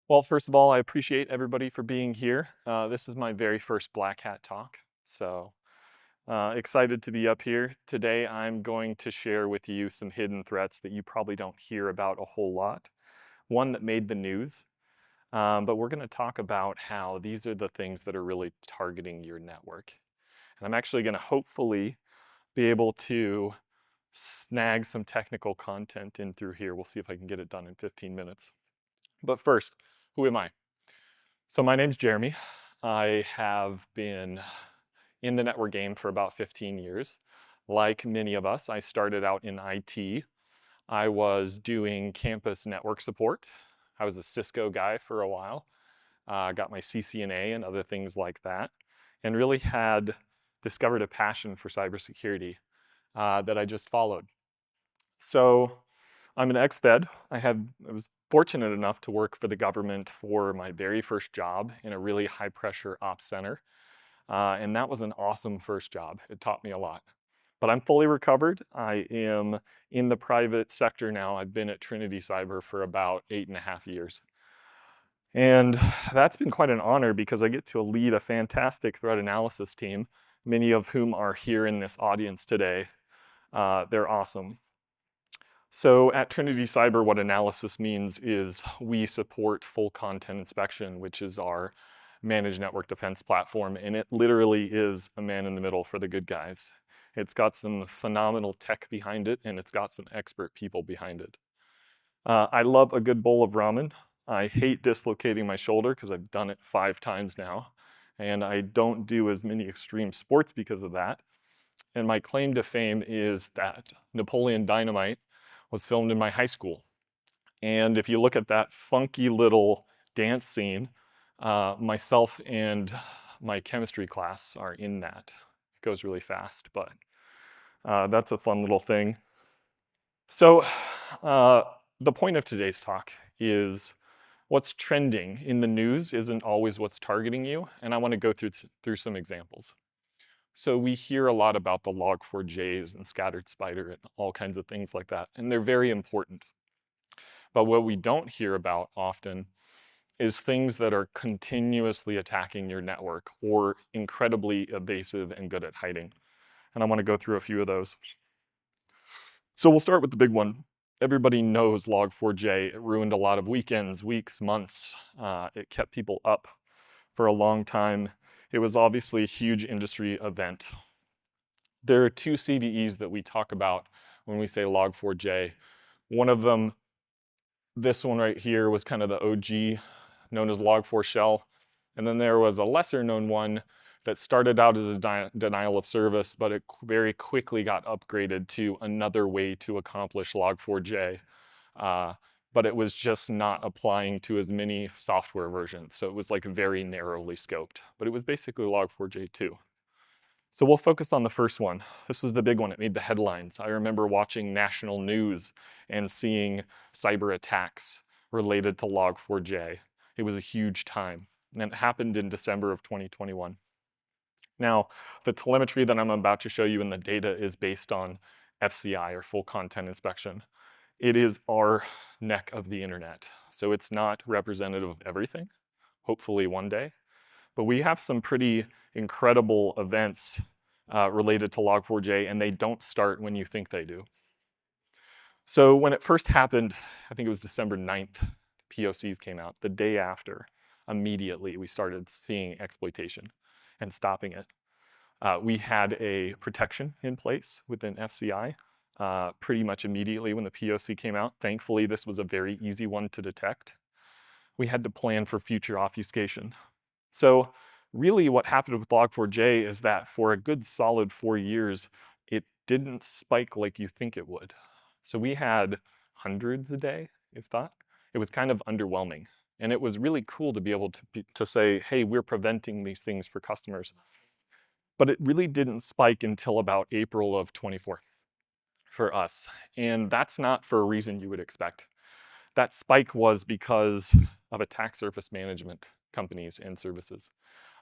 Well, first of all, I appreciate everybody for being here. This is my very first Black Hat talk, so excited to be up here. Today, I'm going to share with you some hidden threats that you probably don't hear about a whole lot. One that made the news, but we're going to talk about how these are the things that are really targeting your network. And I'm actually going to hopefully be able to snag some technical content in through here. We'll see if I can get it done in 15 minutes. But first, who am I? So my name's Jeremy. I have been in the network game for about 15 years. Like many of us, I started out in IT. I was doing campus network support. I was a Cisco guy for a while. Got my CCNA and other things like that, and really had discovered a passion for cybersecurity that I just followed. So I'm an ex-fed. I was fortunate enough to work for the government for my very first job in a really high pressure ops center. And that was an awesome first job. It taught me a lot. But I'm fully recovered. I am in the private sector now. I've been at Trinity Cyber for about 8.5 years. And that's been quite an honor because I get to lead a fantastic threat analysis team, many of whom are here in this audience today. They're awesome. So at Trinity Cyber, what analysis means is we support full content inspection, which is our managed network defense platform, and it literally is a man in the middle for the good guys. It's got some phenomenal tech behind it, and it's got some expert people behind it. I love a good bowl of ramen. I hate dislocating my shoulder because I've done it 5 times now, and I don't do as many extreme sports because of that. And my claim to fame is that Napoleon Dynamite was filmed in my high school. And if you look at that funky little dance scene, myself and my chemistry class are in that. It goes really fast, but that's a fun little thing. So the point of today's talk is what's trending in the news isn't always what's targeting you, and I want to go through some examples. So we hear a lot about the log4js and scattered spider and all kinds of things like that, and they're very important. But what we don't hear about often is things that are continuously attacking your network or incredibly evasive and good at hiding. And I want to go through a few of those. So we'll start with the big one. Everybody knows log4j. It ruined a lot of weekends, weeks, months. It kept people up for a long time. It was obviously a huge industry event. There are 2 CVEs that we talk about when we say log4j. One of them, this one right here, was kind of the OG, known as log4shell. And then there was a lesser known one that started out as a denial of service, but it very quickly got upgraded to another way to accomplish log4j. But it was just not applying to as many software versions. So it was like very narrowly scoped, but it was basically log4j too. So we'll focus on the first one. This was the big one. It made the headlines. I remember watching national news and seeing cyber attacks related to log4j. It was a huge time, and it happened in December of 2021. Now, the telemetry that I'm about to show you in the data is based on FCI, or full content inspection. It is our neck of the internet, so it's not representative of everything, hopefully one day. But we have some pretty incredible events related to log4j, and they don't start when you think they do. So when it first happened, I think it was December 9th, POCs came out. The day after, immediately, we started seeing exploitation and stopping it. We had a protection in place within FCI pretty much immediately when the POC came out. Thankfully, this was a very easy one to detect. We had to plan for future obfuscation. So really what happened with log4j is that for a good solid 4 years, it didn't spike like you think it would. So we had hundreds a day, if that. It was kind of underwhelming. And it was really cool to be able to say, hey, we're preventing these things for customers. But it really didn't spike until about April of 24 for us. And that's not for a reason you would expect. That spike was because of attack surface management companies and services,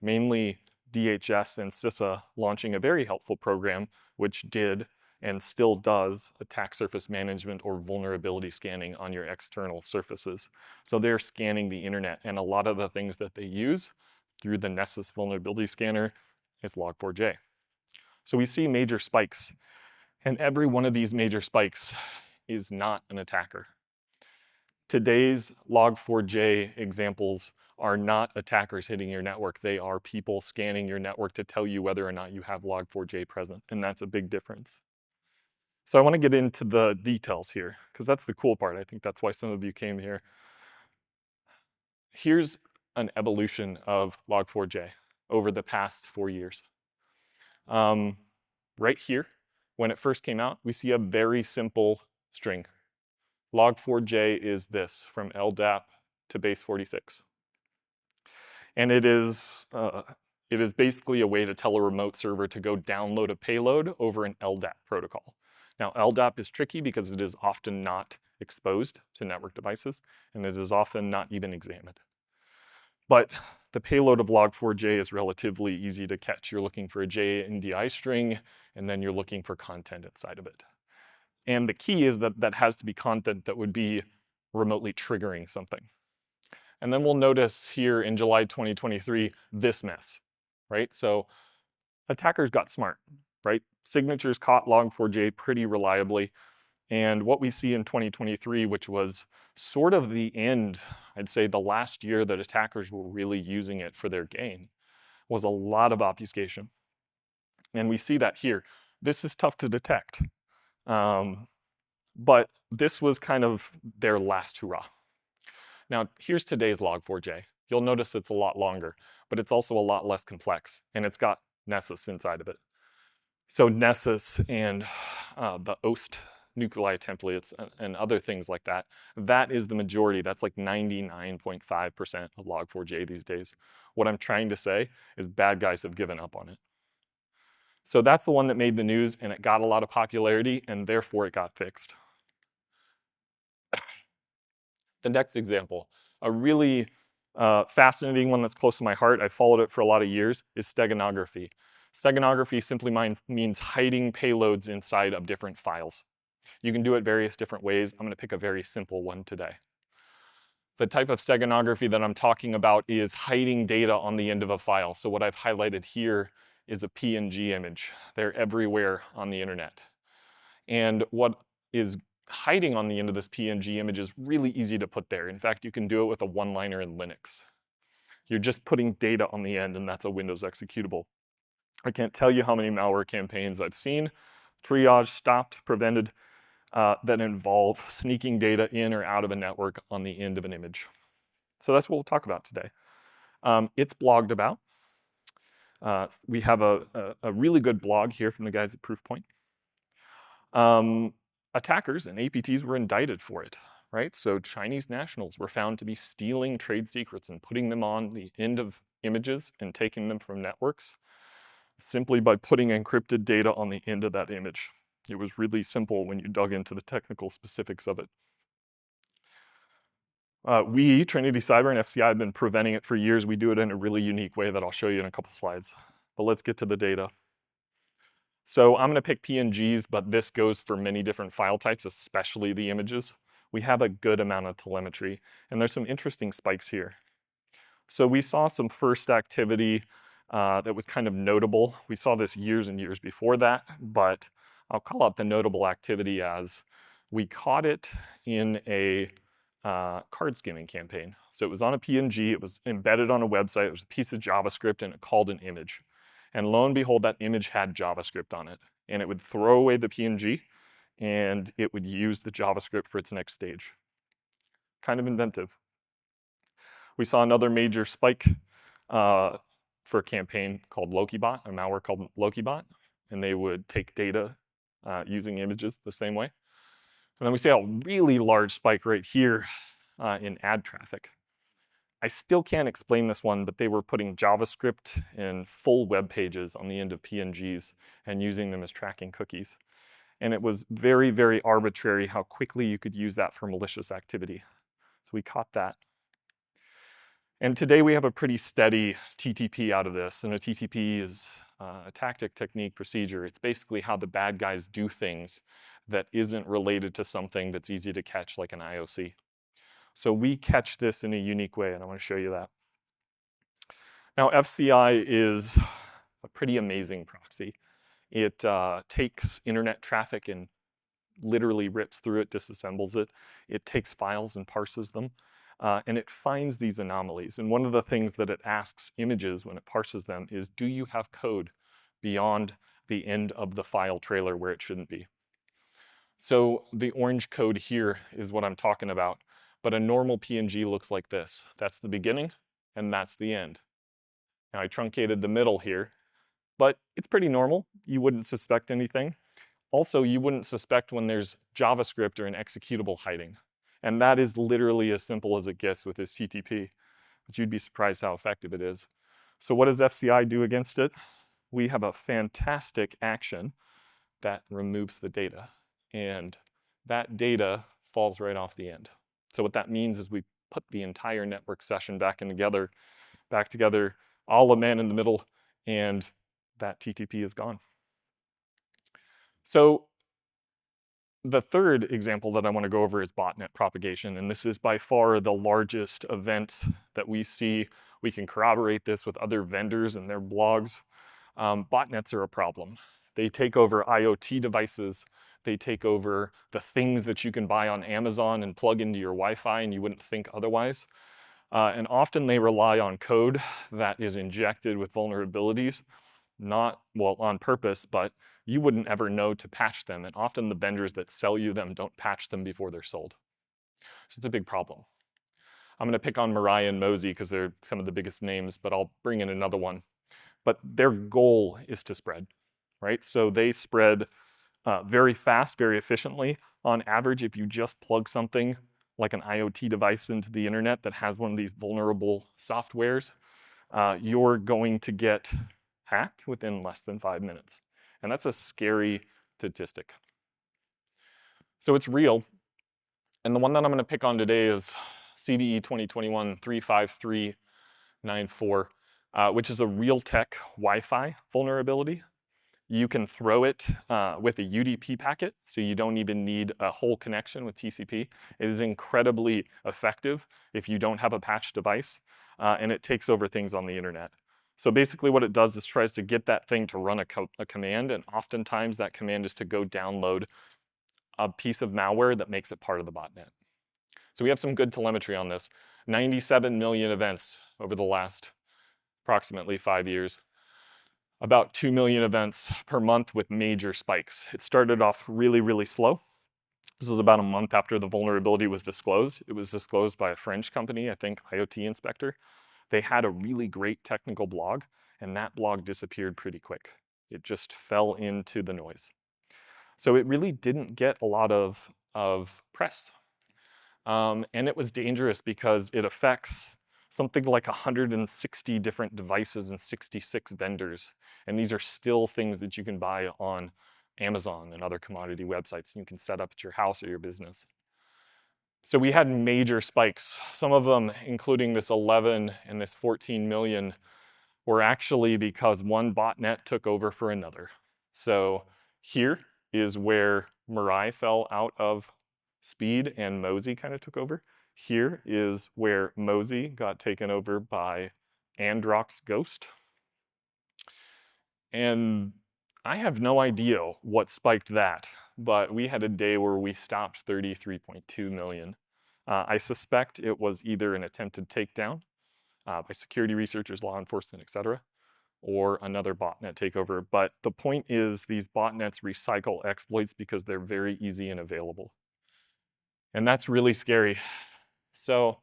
mainly DHS and CISA launching a very helpful program, which did and still does attack surface management or vulnerability scanning on your external surfaces. So they're scanning the internet, and a lot of the things that they use through the Nessus vulnerability scanner is Log4j. So we see major spikes, and every one of these major spikes is not an attacker. Today's Log4j examples are not attackers hitting your network. They are people scanning your network to tell you whether or not you have Log4j present, and that's a big difference. So I want to get into the details here, because that's the cool part. I think that's why some of you came here. Here's an evolution of Log4j over the past 4 years. Right here, when it first came out, we see a very simple string. Log4j is this, from LDAP to base 46. And it is basically a way to tell a remote server to go download a payload over an LDAP protocol. Now, LDAP is tricky because it is often not exposed to network devices, and it is often not even examined. But the payload of Log4j is relatively easy to catch. You're looking for a JNDI string, and then you're looking for content inside of it. And the key is that that has to be content that would be remotely triggering something. And then we'll notice here in July 2023, this mess, right? So attackers got smart, right? Signatures caught Log4j pretty reliably. And what we see in 2023, which was sort of the end, I'd say the last year that attackers were really using it for their gain, was a lot of obfuscation. And we see that here. This is tough to detect. But this was kind of their last hurrah. Now, here's today's Log4j. You'll notice it's a lot longer, but it's also a lot less complex, and it's got Nessus inside of it. So Nessus and the OST nuclei templates and other things like that, that is the majority. That's like 99.5% of Log4j these days. What I'm trying to say is bad guys have given up on it. So that's the one that made the news, and it got a lot of popularity, and therefore it got fixed. The next example, a really fascinating one that's close to my heart, I've followed it for a lot of years, is steganography. Steganography simply means hiding payloads inside of different files. You can do it various different ways. I'm going to pick a very simple one today. The type of steganography that I'm talking about is hiding data on the end of a file. So what I've highlighted here is a PNG image. They're everywhere on the internet. And what is hiding on the end of this PNG image is really easy to put there. In fact, you can do it with a one-liner in Linux. You're just putting data on the end, and that's a Windows executable. I can't tell you how many malware campaigns I've seen, triaged, stopped, prevented, that involve sneaking data in or out of a network on the end of an image. So that's what we'll talk about today. It's blogged about. We have a really good blog here from the guys at Proofpoint. Attackers and APTs were indicted for it, right? So Chinese nationals were found to be stealing trade secrets and putting them on the end of images and taking them from networks simply by putting encrypted data on the end of that image. It was really simple when you dug into the technical specifics of it. We, Trinity Cyber and FCI, have been preventing it for years. We do it in a really unique way that I'll show you in a couple slides. But let's get to the data. So I'm going to pick PNGs, but this goes for many different file types, especially the images. We have a good amount of telemetry, and there's some interesting spikes here. So we saw some first activity that was kind of notable. We saw this years and years before that, but I'll call out the notable activity as we caught it in a card skimming campaign. So it was on a PNG, it was embedded on a website, it was a piece of JavaScript, and it called an image. And lo and behold, that image had JavaScript on it. And it would throw away the PNG, and it would use the JavaScript for its next stage. Kind of inventive. We saw another major spike for a campaign called LokiBot, a malware called LokiBot, and they would take data using images the same way. And then we see a really large spike right here in ad traffic. I still can't explain this one, but they were putting JavaScript in full web pages on the end of PNGs and using them as tracking cookies. And it was very, very arbitrary how quickly you could use that for malicious activity. So we caught that. And today we have a pretty steady TTP out of this, and a TTP is a tactic, technique, procedure. It's basically how the bad guys do things that isn't related to something that's easy to catch like an IOC. So we catch this in a unique way, and I want to show you that. Now, FCI is a pretty amazing proxy. It takes internet traffic and literally rips through it, disassembles it. It takes files and parses them, and it finds these anomalies. And one of the things that it asks images when it parses them is, do you have code beyond the end of the file trailer where it shouldn't be? So the orange code here is what I'm talking about, but a normal PNG looks like this. That's the beginning, and that's the end. Now I truncated the middle here, but it's pretty normal. You wouldn't suspect anything. Also, you wouldn't suspect when there's JavaScript or an executable hiding. And that is literally as simple as it gets with this TTP, but you'd be surprised how effective it is. So what does FCI do against it? We have a fantastic action that removes the data, and that data falls right off the end. So what that means is we put the entire network session back together, all a man in the middle, and that TTP is gone. So the third example that I want to go over is botnet propagation, and this is by far the largest event that we see. We can corroborate this with other vendors and their blogs. Botnets are a problem. They take over IoT devices. They take over the things that you can buy on Amazon and plug into your Wi-Fi, and you wouldn't think otherwise. And often they rely on code that is injected with vulnerabilities, not, well, on purpose, but you wouldn't ever know to patch them. And often the vendors that sell you them don't patch them before they're sold. So it's a big problem. I'm going to pick on Mariah and Mosey because they're some of the biggest names, but I'll bring in another one. But their goal is to spread, right? So they spread very fast, very efficiently. On average, if you just plug something like an IoT device into the internet that has one of these vulnerable softwares, you're going to get hacked within less than 5 minutes. And that's a scary statistic. So it's real. And the one that I'm going to pick on today is CVE 2021-35394, which is a Realtek Wi-Fi vulnerability. You can throw it with a UDP packet, so you don't even need a whole connection with TCP. It is incredibly effective if you don't have a patched device, and it takes over things on the internet. So basically what it does is tries to get that thing to run a command, and oftentimes that command is to go download a piece of malware that makes it part of the botnet. So we have some good telemetry on this. 97 million events over the last approximately 5 years. About 2 million events per month with major spikes. It started off really, really slow. This was about a month after the vulnerability was disclosed. It was disclosed by a French company, I think IoT Inspector. They had a really great technical blog, and that blog disappeared pretty quick. It just fell into the noise. So it really didn't get a lot of press. And it was dangerous because it affects something like 160 different devices and 66 vendors. And these are still things that you can buy on Amazon and other commodity websites, and you can set up at your house or your business. So we had major spikes. Some of them, including this 11 and this 14 million, were actually because one botnet took over for another. So here is where Mirai fell out of speed and Mosey kind of took over. Here is where Mosey got taken over by Androx Ghost. And I have no idea what spiked that, but we had a day where we stopped 33.2 million. I suspect it was either an attempted takedown by security researchers, law enforcement, etc., or another botnet takeover. But the point is these botnets recycle exploits because they're very easy and available. And that's really scary. So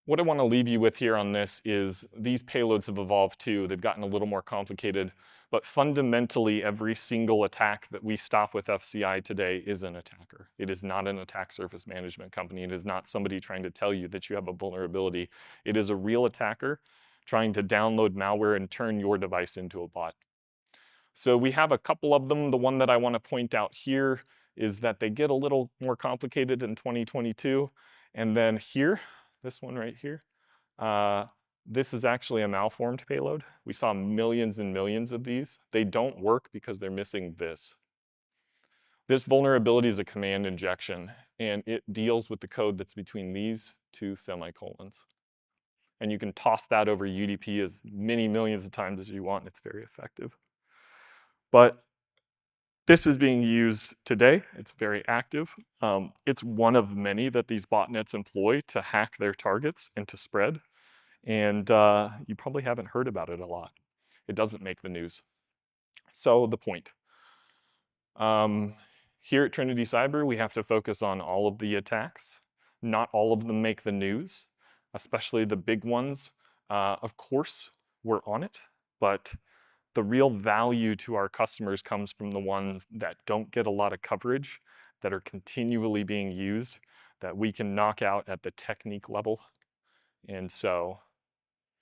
what I want to leave you with here on this is these payloads have evolved too. They've gotten a little more complicated, but fundamentally every single attack that we stop with FCI today is an attacker. It is not an attack surface management company. It is not somebody trying to tell you that you have a vulnerability. It is a real attacker trying to download malware and turn your device into a bot. So we have a couple of them. The one that I want to point out here is that they get a little more complicated in 2022. And then here, this one right here, This is actually a malformed payload. We saw millions and millions of these. They don't work because they're missing this. This vulnerability is a command injection, and it deals with the code that's between these two semicolons. And you can toss that over UDP as many millions of times as you want, and it's very effective. But this is being used today. It's very active. It's one of many that these botnets employ to hack their targets and to spread. And you probably haven't heard about it a lot. It doesn't make the news. So the point. Here at Trinity Cyber, we have to focus on all of the attacks. Not all of them make the news, especially the big ones. Of course, we're on it, but the real value to our customers comes from the ones that don't get a lot of coverage, that are continually being used, that we can knock out at the technique level. And so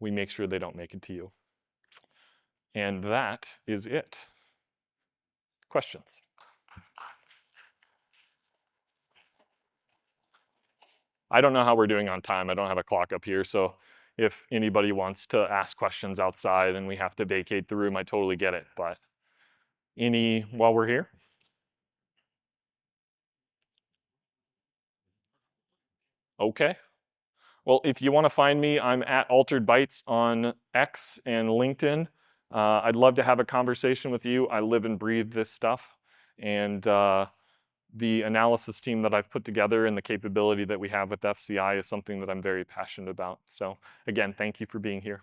we make sure they don't make it to you. And that is it. Questions? I don't know how we're doing on time. I don't have a clock up here. So if anybody wants to ask questions outside and we have to vacate the room, I totally get it. But while we're here? Okay. Well, if you want to find me, I'm at Altered Bytes on X and LinkedIn. I'd love to have a conversation with you. I live and breathe this stuff. And the analysis team that I've put together and the capability that we have with FCI is something that I'm very passionate about. So again, thank you for being here.